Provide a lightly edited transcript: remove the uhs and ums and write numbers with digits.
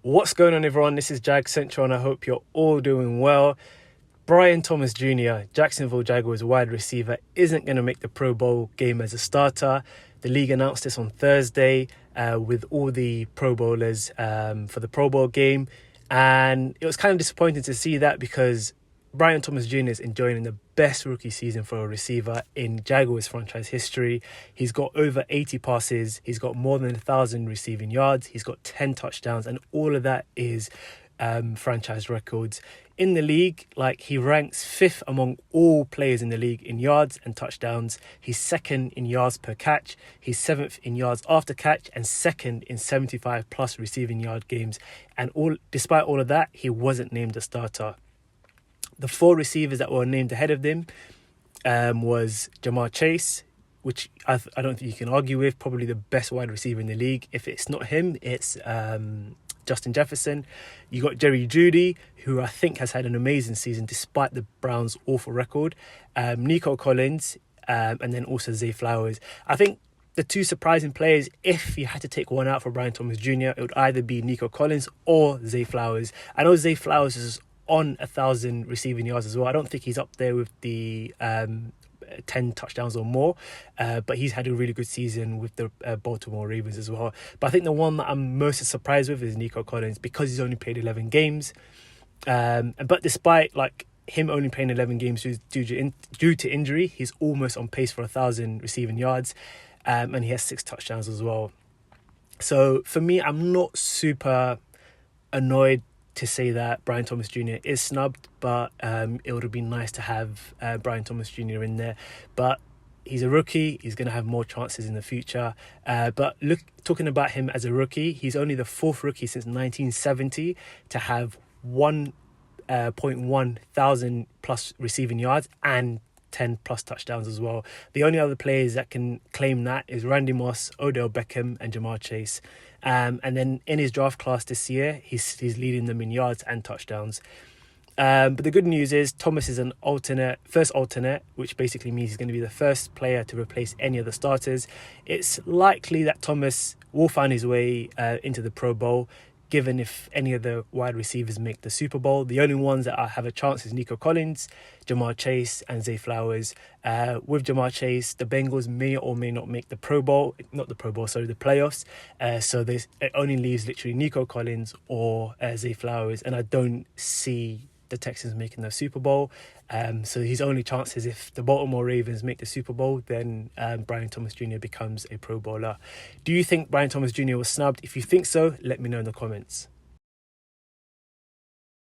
What's going on, everyone? This is Jags Central, and I hope you're all doing well. Brian Thomas Jr., Jacksonville Jaguars wide receiver, isn't going to make the Pro Bowl game as a starter. The league announced this on Thursday with all the Pro Bowlers for the Pro Bowl game. And it was kind of disappointing to see that because Brian Thomas Jr. is enjoying the best rookie season for a receiver in Jaguars franchise history. He's got over 80 passes. He's got more than 1,000 receiving yards. He's got 10 touchdowns, and all of that is franchise records. In the league, he ranks 5th among all players in the league in yards and touchdowns. He's 2nd in yards per catch. He's 7th in yards after catch and 2nd in 75 plus receiving yard games. And despite all of that, he wasn't named a starter. The 4 receivers that were named ahead of him was Jamar Chase, which I don't think you can argue with, probably the best wide receiver in the league. If it's not him, it's Justin Jefferson. You got Jerry Jeudy, who I think has had an amazing season despite the Browns' awful record. Nico Collins, and then also Zay Flowers. I think the 2 surprising players, if you had to take one out for Brian Thomas Jr., it would either be Nico Collins or Zay Flowers. I know Zay Flowers is on 1,000 receiving yards as well. I don't think he's up there with the 10 touchdowns or more, but he's had a really good season with the Baltimore Ravens as well. But I think the one that I'm most surprised with is Nico Collins, because he's only played 11 games. But despite him only playing 11 games due to injury, he's almost on pace for 1,000 receiving yards, and he has 6 touchdowns as well. So for me, I'm not super annoyed to say that Brian Thomas Jr. is snubbed, but it would have been nice to have Brian Thomas Jr. in there. But he's a rookie. He's going to have more chances in the future. But talking about him as a rookie, he's only the 4th rookie since 1970 to have 1.1 thousand plus receiving yards and 10 plus touchdowns as well. The only other players that can claim that is Randy Moss, Odell Beckham and Jamar Chase. And then in his draft class this year, he's leading them in yards and touchdowns. But the good news is Thomas is an first alternate, which basically means he's going to be the first player to replace any of the starters. It's likely that Thomas will find his way into the Pro Bowl, given if any of the wide receivers make the Super Bowl. The only ones that have a chance is Nico Collins, Jamar Chase and Zay Flowers. With Jamar Chase, the Bengals may or may not make the playoffs. So it only leaves literally Nico Collins or Zay Flowers, and I don't see the Texans making the Super Bowl. So his only chance is if the Baltimore Ravens make the Super Bowl, then Brian Thomas Jr. becomes a Pro Bowler. Do you think Brian Thomas Jr. was snubbed? If you think so, let me know in the comments.